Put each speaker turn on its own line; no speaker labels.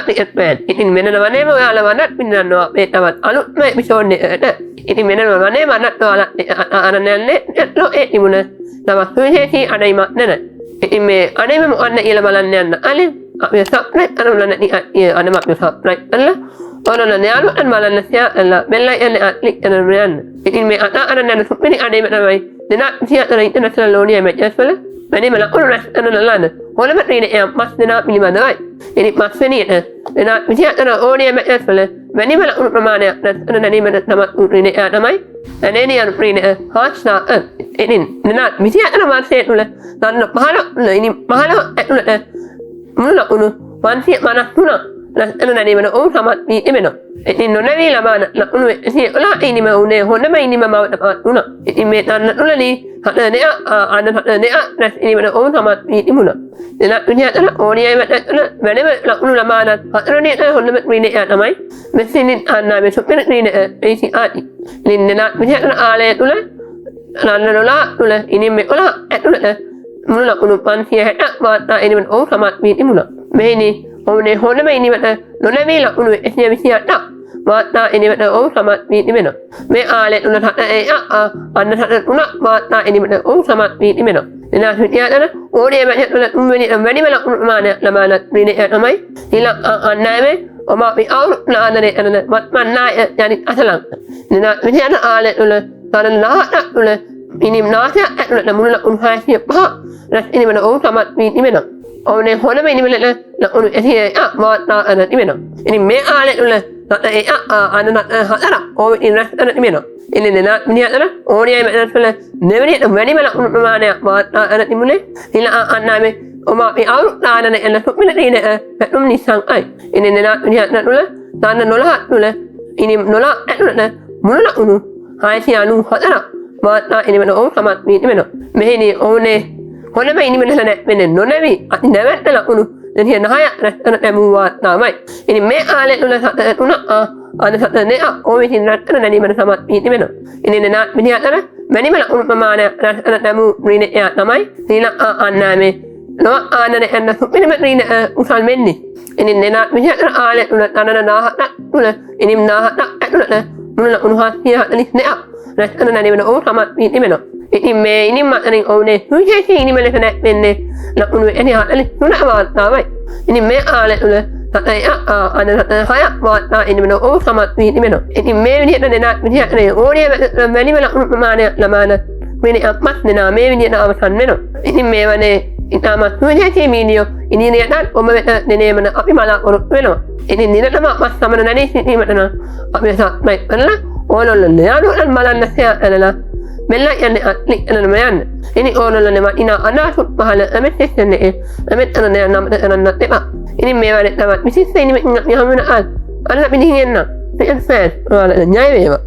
1 ඉතින් මෙන්න වනේ ඔයාලා වනත් පින්නනවා මේ තවත් අලුත් මේ එපිසෝඩ් එකට ඉතින් මෙන්න වනේ වනත් ඔයාලා අරන්නේ ඒ ඉමුණ තවත් විශේෂී අඩයිමක් නේද ඉතින් මේ අඩයිම මොකක්ද කියලා බලන්න යන්න අලින් අපි සබ්ස්ක්‍රයිබ් කරන්න අනම අපි සබ්ස්ක්‍රයිබ් කරලා ඔයාලා යාළුවන් බලන්න ෂෙයාර් බෙල් එකෙන් ක්ලික් කරන්න යන්න ඉතින් මේ අරන්නේ සුපිරි අඩයිම තමයි දෙනා සියතර ඉන්ටර්නැෂනල් ලෝනිය මැචස් වල වෙනම ලකුණු රැස් කරන ලන හොලම ත්‍රිනේ මස් දෙනා පිළිබඳවයි ඉතින් මස් වෙනියට දෙනා විශේෂතර ඕනිය මැචස් වල වෙනම ලකුණු ප්‍රමාණයක් රැස් කරන නැනීමට තමයි ත්‍රිනේ තමයි නැනේ යන ත්‍රිනේ හාස්නා ඉතින් දෙනා විශේෂතර මාසයේ තුල දන්න 15 ඉතින් 15 ඇතුළත මුළු ලකුණු 553 රැස් කරන නැනීමට ඕන සමත් වී තිබෙනවා ඉතින් නොනැවී ලබන ලකුණු 111 ඉනිම උනේ හොඳම ඉනිම බවට පත් වුණා ඉතින් මේ දන්න තුලදී හතරනේ හතරනේ රැස් ඉනිමට ඕන සමත් වී තිබුණා එන විදිහට ඕනියයි වැටෙන වෙනම ලකුණු ලබානත් හතරනේ හොඳම ත්‍රිනේ තමයි මෙසින් අන්නාමේ සුපිර ත්‍රිනේ ඒසි ආටි ඉතින් දෙන විදිහට ආලය තුල නන්නනලා තුල ඉනිම 11 ඇතුළත මුළු ලකුණු 560 වාර්තා ඉනිමට ඕන සමත් වී තිබුණා මෙහිදී ඔවුනේ හොඳම ඉනිමට නොනැවී ලකුණු 128 වාර්තා ඉනිමට ඔවුන් සමත් වී තිබෙනවා මේ ආලය තුල අන්න 3 වාර්තා ඉනිමට ඔවුන් සමත් වී තිබෙනවා එන විද්‍යාලන ඕනිය මැච් වල තුන්වෙනි වැඩිම ලකුණු ප්‍රමාණය ලබන ත්‍රිනේ තමයි ඊළඟ අන්නෑමේ ඔබ අවුරු නාදනේ කරන මත්මන්නාය යනි අසලං එන විද්‍යාලන ආලය තුල තරණ 18 තුල ඉනිම 9 ඇතුළත මුළු ලකුණු 65 රැස් ඉනිමට ඔවුන් සමත් වී තිබෙනවා ඔවුනේ හොඳම ඉනිමල ලකුණු 100 වාර්තා කරන තිබෙනවා ඉතින් මේ ආලය තුල අන්න 4 ඕව ඉරස් කරන තිබෙනවා ඉතින් දෙන විදිහට ඕනියයි මැචස් වල දෙවෙනිට වැඩිම ලකුණු ප්‍රමාණයක් වාර්තා කරන තිබුණේ ඊළඟ අන්නාමේ ඔබ අපි අවුරුද්දාන එන සුපිර තියෙන පැතුම් නිසංයි ඉතින් දෙන විදිහට තුල දාන්න 12 තුල ඉනිම 12 ඇතුළත මුළු ලකුණු 694 වාර්තා ඉනිමන ඕව සමත් වී තිබෙනවා මෙහිදී ඕනේ හොඳම ඉනිමන වෙන්නේ නොනැවි අති නැවැත්ත ලකුණු 9 රැස් කරන ලැබුවා තමයි ඉතින් මේ ආලය තුල 3 අද 7 ඕවිසින් රැස් කරන නැනීමට සමත් වී තිබෙනවා ඉතින් දෙන විදිහට මැනිම ලකුණු ප්‍රමාණය රැස් කරන ලැබු ත්‍රිනේ තමයි ඊළඟ අන්නාමේ ලෝ ආනන එන්න සුපිරිම ත්‍රිනේ උසල් වෙන්නේ ඉතින් දෙන විදිහට ආලය තුල 17 තුල ඉනිම 17 ඇතුළත මුළු ලකුණු 742 රැස් කරන නැනීමට ඕව සමත් වී තිබෙනවා ඉතින් මේ ඉනිම අතරින් ඔවුනේ විශේෂී ඉනිම ලෙස නැවෙන්නේ ලකුණු 43 වාර්තාවයි ඉතින් මේ ආලය තුල අන්න 6 වාර්තා ඉනිමන ඕව සමත් වී තිබෙනවා ඉතින් මේ විදිහට දෙන විදිහට ඕනිය වැඩිම ලකුණු ප්‍රමාණය ලබන වෙන අක්මත් දෙනා මේ විදිහට අවසන් වෙනවා ඉතින් මේ වනේ ඉතාමත් විශේෂී වීඩියෝ ඉදිරියටත් ඔබ වෙත දෙනේමන අපි බලාපොරොත්තු වෙනවා ඉතින් දිනටම මස් සමන නැණී සිටීමට නම් අපි සබ්ස්ක්‍රයිබ් කරලා ඕනොල්ලන් යාළුවන් බලන්න ෂෙයාර් කරලා මෙල්ල යන්නේ ක්ලික් කරනම යන්න ඉතින් ඕනොල්ලන් වටිනා අනාසුත් පහල මෙසේජ් එකේ මෙතන නම් කරන්නත් එපා ඉතින් මේ වගේ තවත් විශේෂ ඉනිමෙන් යහමන අල්ල පිටින් එන්න ෆෑන් ඔයාලා ණය වේවා